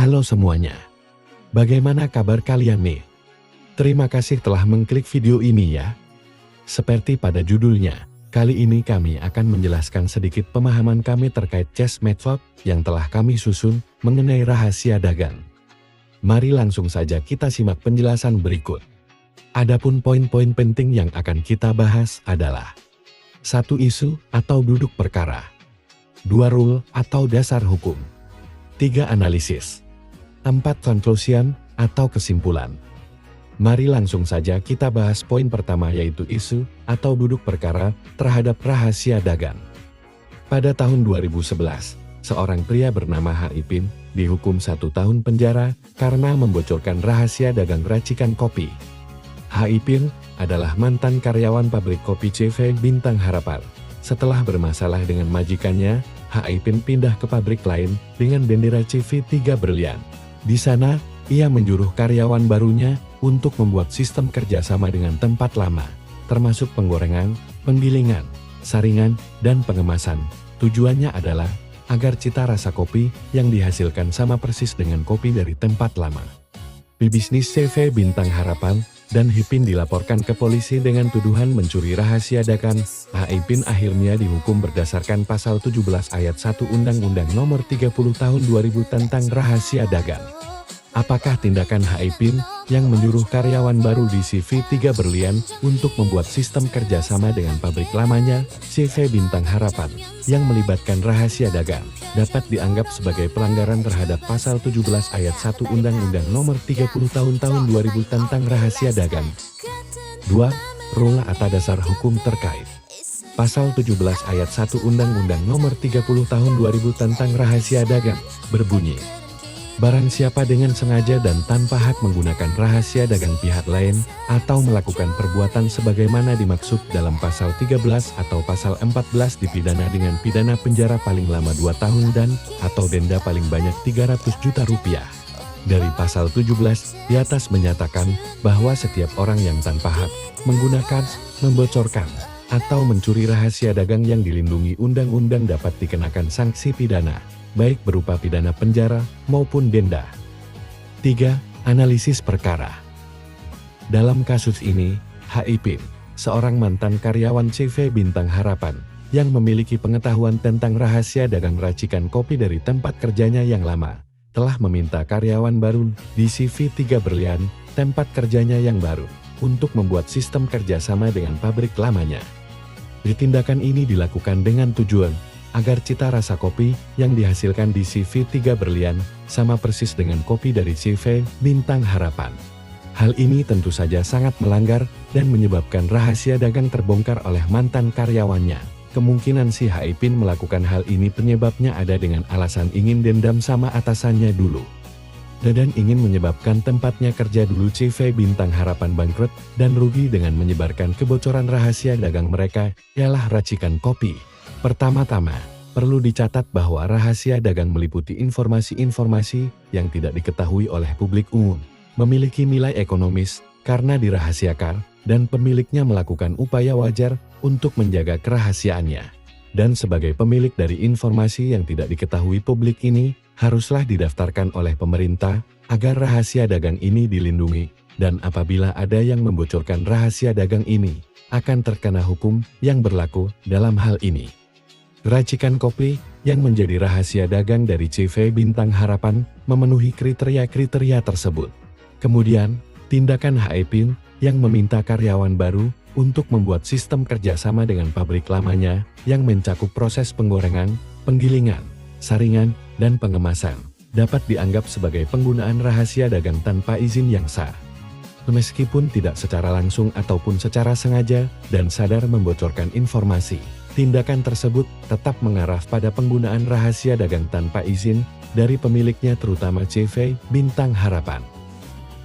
Halo semuanya. Bagaimana kabar kalian nih? Terima kasih telah mengklik video ini ya. Seperti pada judulnya, kali ini kami akan menjelaskan sedikit pemahaman kami terkait chess method yang telah kami susun mengenai rahasia dagang. Mari langsung saja kita simak penjelasan berikut. Adapun poin-poin penting yang akan kita bahas adalah 1. Isu atau duduk perkara, 2. Rule atau dasar hukum, 3. Analisis, 4. Conclusion atau kesimpulan. Mari langsung saja kita bahas poin pertama, yaitu isu atau duduk perkara terhadap rahasia dagang. Pada tahun 2011, seorang pria bernama Ha Ipin dihukum 1 tahun penjara karena membocorkan rahasia dagang racikan kopi. Ha Ipin adalah mantan karyawan pabrik kopi CV Bintang Harapan. Setelah bermasalah dengan majikannya, Ha Ipin pindah ke pabrik lain dengan bendera CV 3 Berlian. Di sana, ia menyuruh karyawan barunya untuk membuat sistem kerjasama dengan tempat lama, termasuk penggorengan, penggilingan, saringan, dan pengemasan. Tujuannya adalah agar cita rasa kopi yang dihasilkan sama persis dengan kopi dari tempat lama. Pebisnis CV Bintang Harapan dan Ipin dilaporkan ke polisi dengan tuduhan mencuri rahasia dagang. Ha Ipin akhirnya dihukum berdasarkan pasal 17 ayat 1 Undang-Undang Nomor 30 Tahun 2000 tentang rahasia dagang. Apakah tindakan Ha Ipin yang menyuruh karyawan baru di CV 3 Berlian untuk membuat sistem kerjasama dengan pabrik lamanya, CV Bintang Harapan, yang melibatkan rahasia dagang, dapat dianggap sebagai pelanggaran terhadap pasal 17 ayat 1 Undang-Undang Nomor 30 Tahun 2000 tentang rahasia dagang. 2. Rule atau dasar hukum terkait. Pasal 17 ayat 1 Undang-Undang Nomor 30 Tahun 2000 tentang rahasia dagang berbunyi, barang siapa dengan sengaja dan tanpa hak menggunakan rahasia dagang pihak lain atau melakukan perbuatan sebagaimana dimaksud dalam pasal 13 atau pasal 14 dipidana dengan pidana penjara paling lama 2 tahun dan atau denda paling banyak 300 juta rupiah. Dari pasal 17 di atas menyatakan bahwa setiap orang yang tanpa hak menggunakan, membocorkan, atau mencuri rahasia dagang yang dilindungi undang-undang dapat dikenakan sanksi pidana, baik berupa pidana penjara maupun denda. 3. Analisis perkara. Dalam kasus ini, Ha Ipin, seorang mantan karyawan CV Bintang Harapan, yang memiliki pengetahuan tentang rahasia dagang racikan kopi dari tempat kerjanya yang lama, telah meminta karyawan baru di CV 3 Berlian, tempat kerjanya yang baru, untuk membuat sistem kerjasama dengan pabrik lamanya. Tindakan ini dilakukan dengan tujuan agar cita rasa kopi yang dihasilkan di CV 3 Berlian sama persis dengan kopi dari CV Bintang Harapan. Hal ini tentu saja sangat melanggar dan menyebabkan rahasia dagang terbongkar oleh mantan karyawannya. Kemungkinan si Ha Ipin melakukan hal ini penyebabnya ada dengan alasan ingin dendam sama atasannya dulu, dan ingin menyebabkan tempatnya kerja dulu CV Bintang Harapan bangkrut dan rugi dengan menyebarkan kebocoran rahasia dagang mereka, ialah racikan kopi. Pertama-tama, perlu dicatat bahwa rahasia dagang meliputi informasi-informasi yang tidak diketahui oleh publik umum, memiliki nilai ekonomis karena dirahasiakan, dan pemiliknya melakukan upaya wajar untuk menjaga kerahasiaannya. Dan sebagai pemilik dari informasi yang tidak diketahui publik ini, haruslah didaftarkan oleh pemerintah agar rahasia dagang ini dilindungi, dan apabila ada yang membocorkan rahasia dagang ini, akan terkena hukum yang berlaku dalam hal ini. Racikan kopi yang menjadi rahasia dagang dari CV Bintang Harapan memenuhi kriteria-kriteria tersebut. Kemudian, tindakan Ha Ipin yang meminta karyawan baru untuk membuat sistem kerjasama dengan pabrik lamanya yang mencakup proses penggorengan, penggilingan, saringan, dan pengemasan, dapat dianggap sebagai penggunaan rahasia dagang tanpa izin yang sah. Meskipun tidak secara langsung ataupun secara sengaja dan sadar membocorkan informasi, tindakan tersebut tetap mengarah pada penggunaan rahasia dagang tanpa izin dari pemiliknya, terutama CV Bintang Harapan.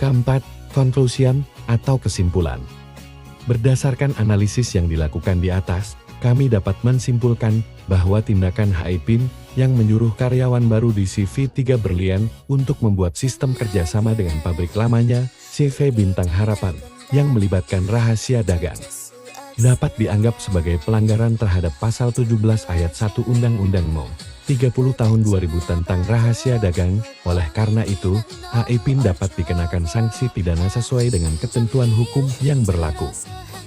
Keempat, conclusion atau kesimpulan. Berdasarkan analisis yang dilakukan di atas, kami dapat mensimpulkan bahwa tindakan Ha Ipin yang menyuruh karyawan baru di CV 3 Berlian untuk membuat sistem kerjasama dengan pabrik lamanya, CV Bintang Harapan, yang melibatkan rahasia dagang, dapat dianggap sebagai pelanggaran terhadap Pasal 17 Ayat 1 Undang-Undang No. 30 Tahun 2000 tentang rahasia dagang. Oleh karena itu, HIPIN dapat dikenakan sanksi pidana sesuai dengan ketentuan hukum yang berlaku.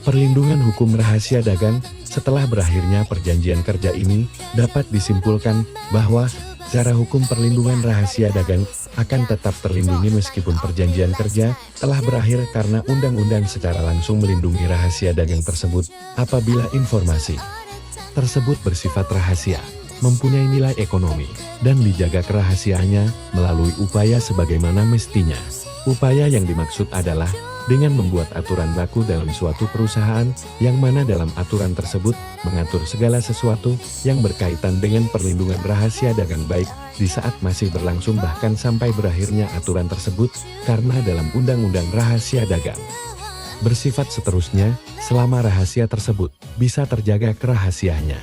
Perlindungan hukum rahasia dagang. Setelah berakhirnya perjanjian kerja ini, dapat disimpulkan bahwa secara hukum perlindungan rahasia dagang akan tetap terlindungi meskipun perjanjian kerja telah berakhir karena undang-undang secara langsung melindungi rahasia dagang tersebut apabila informasi tersebut bersifat rahasia, mempunyai nilai ekonomi, dan dijaga kerahasiaannya melalui upaya sebagaimana mestinya. Upaya yang dimaksud adalah dengan membuat aturan baku dalam suatu perusahaan, yang mana dalam aturan tersebut mengatur segala sesuatu yang berkaitan dengan perlindungan rahasia dagang baik di saat masih berlangsung bahkan sampai berakhirnya aturan tersebut, karena dalam Undang-Undang Rahasia Dagang bersifat seterusnya selama rahasia tersebut bisa terjaga kerahasiaannya.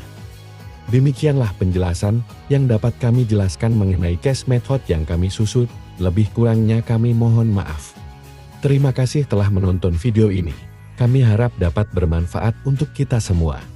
Demikianlah penjelasan yang dapat kami jelaskan mengenai case method yang kami susut, lebih kurangnya kami mohon maaf. Terima kasih telah menonton video ini. Kami harap dapat bermanfaat untuk kita semua.